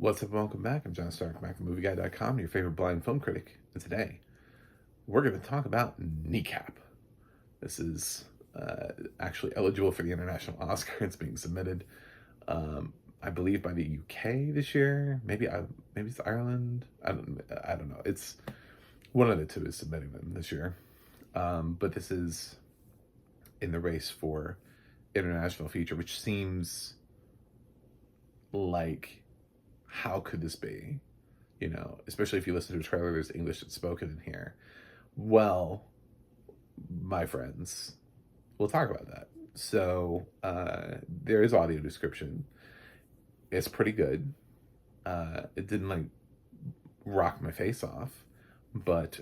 What's up and welcome back? I'm John Stark, MacTheMovieGuy.com, your favorite blind film critic. And today, we're going to talk about Kneecap. This is actually eligible for the International Oscar. It's being submitted, I believe, by the UK this year. Maybe it's Ireland. I don't know. It's one of the two is submitting them this year. But this is in the race for international feature, which seems like, how could this be? Especially if you listen to a trailer, there's English that's spoken in here. Well, my friends, we'll talk about that. So there is audio description. It's pretty good. It didn't like rock my face off, but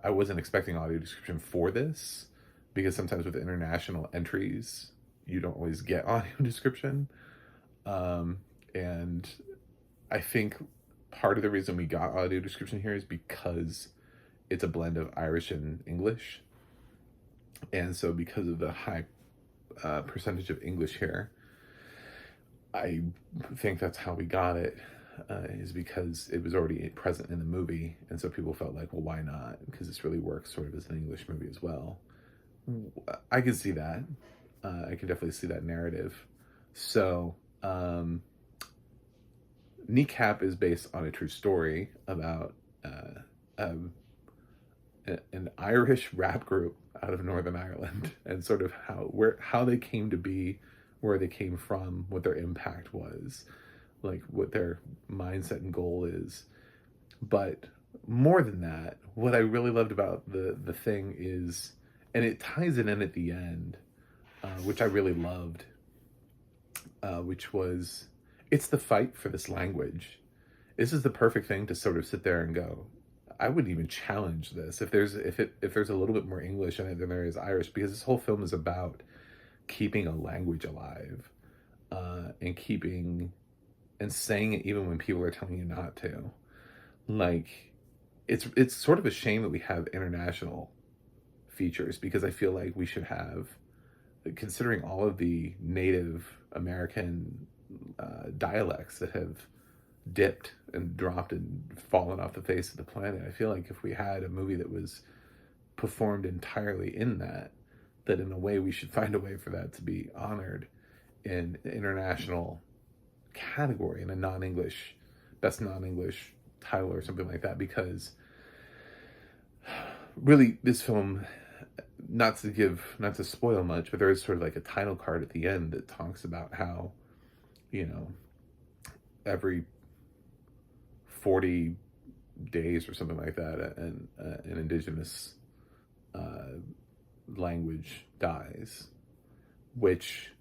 I wasn't expecting audio description for this, because sometimes with international entries, you don't always get audio description. And I think part of the reason we got audio description here is because it's a blend of Irish and English. And so because of the high percentage of English here, I think that's how we got it, is because it was already present in the movie. And so people felt like, well, why not? Because this really works sort of as an English movie as well. I can see that. I can definitely see that narrative. So, Kneecap is based on a true story about an Irish rap group out of Northern Ireland, and sort of how they came to be, where they came from, what their impact was, like what their mindset and goal is. But more than that, what I really loved about the thing is, and it ties it in at the end, which I really loved, which was, it's the fight for this language. This is the perfect thing to sort of sit there and go, I wouldn't even challenge this if there's a little bit more English in it than there is Irish, because this whole film is about keeping a language alive, and keeping and saying it even when people are telling you not to. Like, it's sort of a shame that we have international features, because I feel like we should have, considering all of the Native American dialects that have dipped and dropped and fallen off the face of the planet. I feel like if we had a movie that was performed entirely in that in a way we should find a way for that to be honored in international category, in a non-English, best non-English title or something like that. Because really, this film, not to spoil much, but there is sort of like a title card at the end that talks about how, every 40 days or something like that, an indigenous language dies, which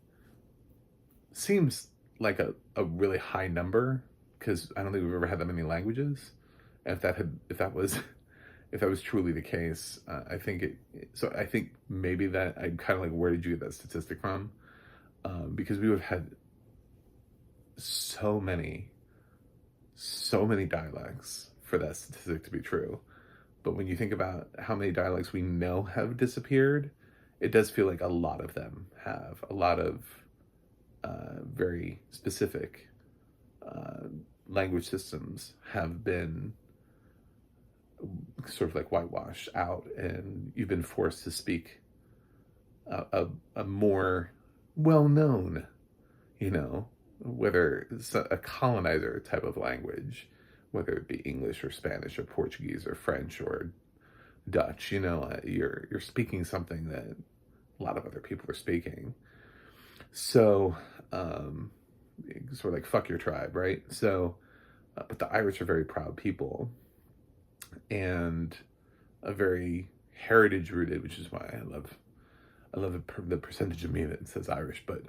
seems like a really high number, because I don't think we've ever had that many languages. And if that was truly the case, I think maybe that, I'm kind of like, where did you get that statistic from? Because we would have had so many dialects for that statistic to be true. But when you think about how many dialects we know have disappeared, it does feel like a lot of them have. A lot of very specific language systems have been sort of like whitewashed out, and you've been forced to speak a more well-known, whether it's a colonizer type of language, whether it be English or Spanish or Portuguese or French or Dutch. You're speaking something that a lot of other people are speaking. So, sort of like, fuck your tribe, right? So, but the Irish are very proud people, and a very heritage rooted, which is why I love the percentage of me that says Irish. But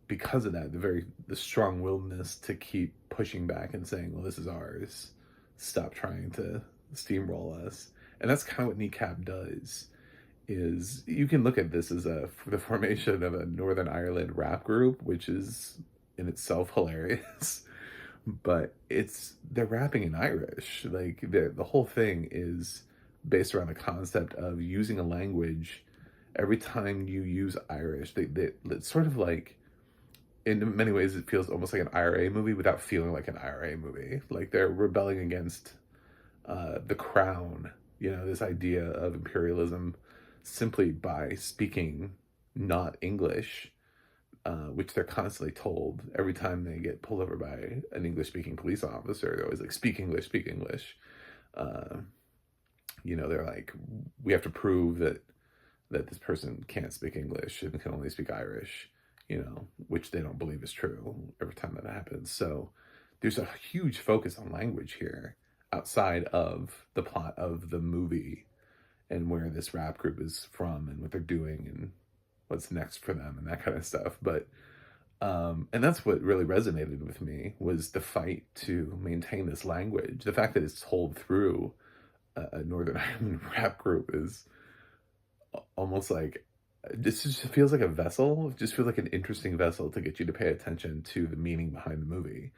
because of that, the strong-willedness to keep pushing back and saying, well, this is ours, stop trying to steamroll us. And that's kind of what Kneecap does. Is, you can look at this as the formation of a Northern Ireland rap group, which is in itself hilarious. But they're rapping in Irish. Like, the whole thing is based around the concept of using a language. Every time you use Irish, it's sort of like in many ways it feels almost like an IRA movie without feeling like an IRA movie. Like they're rebelling against the crown, you know, this idea of imperialism simply by speaking not English, which they're constantly told every time they get pulled over by an English speaking police officer. They're always like, speak English, speak English. Uh, you know, they're like, we have to prove that this person can't speak English and can only speak Irish, you know, which they don't believe is true every time that happens. So there's a huge focus on language here outside of the plot of the movie and where this rap group is from and what they're doing and what's next for them and that kind of stuff. But and that's what really resonated with me was the fight to maintain this language. The fact that it's told through a Northern Ireland rap group is almost like this just feels like a vessel. It just feels like an interesting vessel to get you to pay attention to the meaning behind the movie.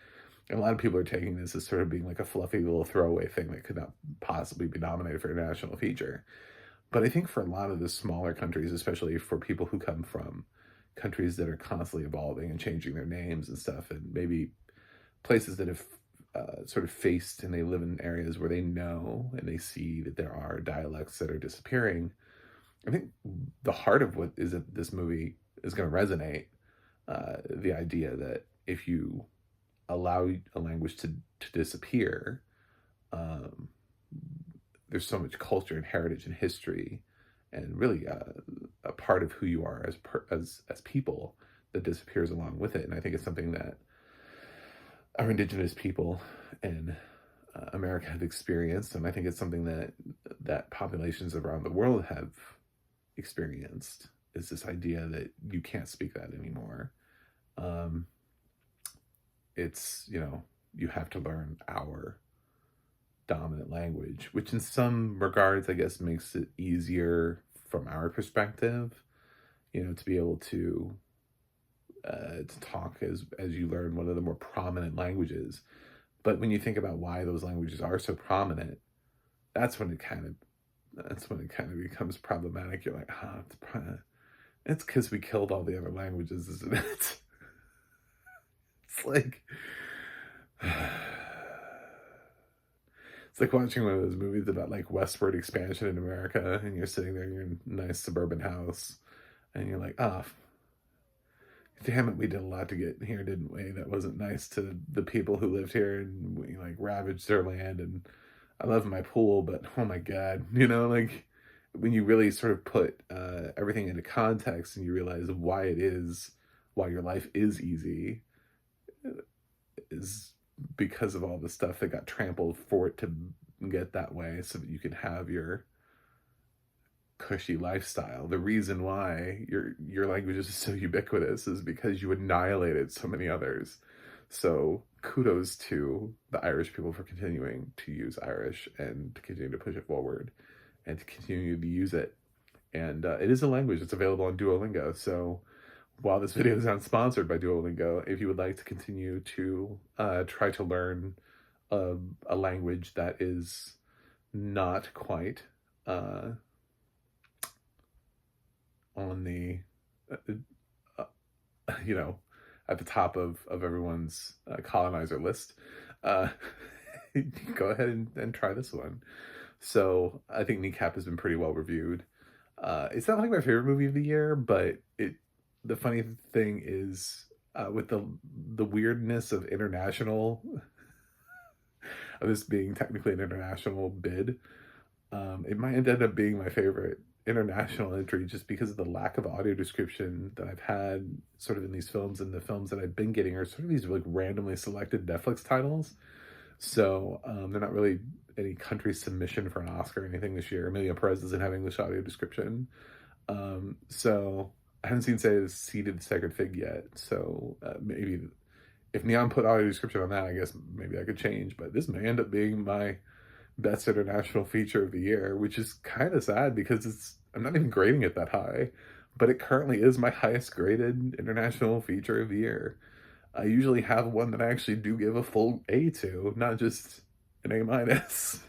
And a lot of people are taking this as sort of being like a fluffy little throwaway thing that could not possibly be nominated for a national feature. But I think for a lot of the smaller countries, especially for people who come from countries that are constantly evolving and changing their names and stuff, and maybe places that have sort of faced and they live in areas where they know and they see that there are dialects that are disappearing, I think the heart of what is that this movie is going to resonate. The idea that if you allow a language to disappear, um, there's so much culture and heritage and history, and really a part of who you are as people that disappears along with it. And I think it's something that our indigenous people in America have experienced, and I think it's something that populations around the world have experienced. Is this idea that you can't speak that anymore? It's, you know, you have to learn our dominant language, which in some regards, I guess, makes it easier from our perspective, you know, to be able to talk as you learn one of the more prominent languages. But when you think about why those languages are so prominent, that's when it kind of becomes problematic. You're like, it's because we killed all the other languages, isn't it? It's like it's like watching one of those movies about like westward expansion in America, and you're sitting there in your nice suburban house, and you're like, oh, damn it, we did a lot to get here, didn't we? That wasn't nice to the people who lived here, and we like ravaged their land. And I love my pool, but oh my God, you know, like when you really sort of put everything into context and you realize why your life is easy, is because of all the stuff that got trampled for it to get that way so that you can have your cushy lifestyle. The reason why your language is so ubiquitous is because you annihilated so many others. So kudos to the Irish people for continuing to use Irish and to continue to push it forward and to continue to use it. And it is a language that's available on Duolingo. So while this video is not sponsored by Duolingo, if you would like to continue to try to learn a language that is not quite on the, you know, at the top of everyone's colonizer list, go ahead and try this one. So I think Kneecap has been pretty well reviewed. It's not like my favorite movie of the year, but the funny thing is, with the weirdness of international, of this being technically an international bid, it might end up being my favorite international entry just because of the lack of audio description that I've had sort of in these films, and the films that I've been getting are sort of these like randomly selected Netflix titles. So they're not really any country submission for an Oscar or anything this year. Amelia Perez doesn't have English audio description. So I haven't seen say Seeded Sacred Fig yet. So maybe if Neon put audio description on that, I guess maybe I could change. But this may end up being my best international feature of the year, which is kind of sad because I'm not even grading it that high, but it currently is my highest graded international feature of the year. I usually have one that I actually do give a full A to, not just an A minus.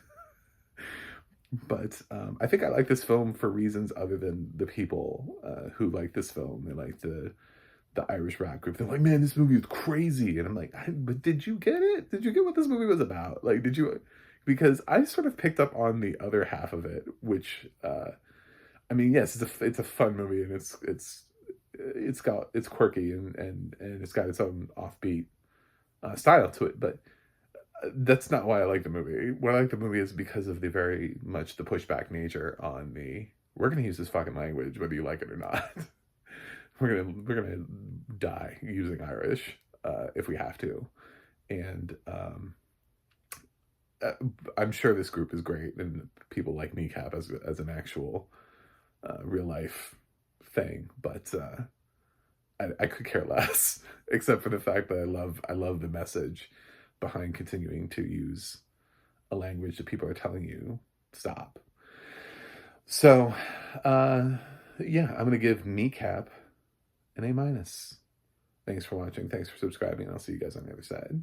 But I think I like this film for reasons other than the people who like this film. They like the the Irish rap group. They're like, man, this movie was crazy. And I'm like, but did you get it? Did you get what this movie was about? Like, did you? Because I sort of picked up on the other half of it, which, I mean, yes, it's a fun movie, and it's quirky, and it's got its own offbeat style to it. But that's not why I like the movie. Why I like the movie is because of the very much the pushback nature on the, we're gonna use this fucking language whether you like it or not. we're gonna die using Irish if we have to, and I'm sure this group is great, and people like Kneecap as an actual real life thing, but I could care less, except for the fact that I love the message behind continuing to use a language that people are telling you stop. So, yeah, I'm gonna give Kneecap an A-. Thanks for watching. Thanks for subscribing. I'll see you guys on the other side.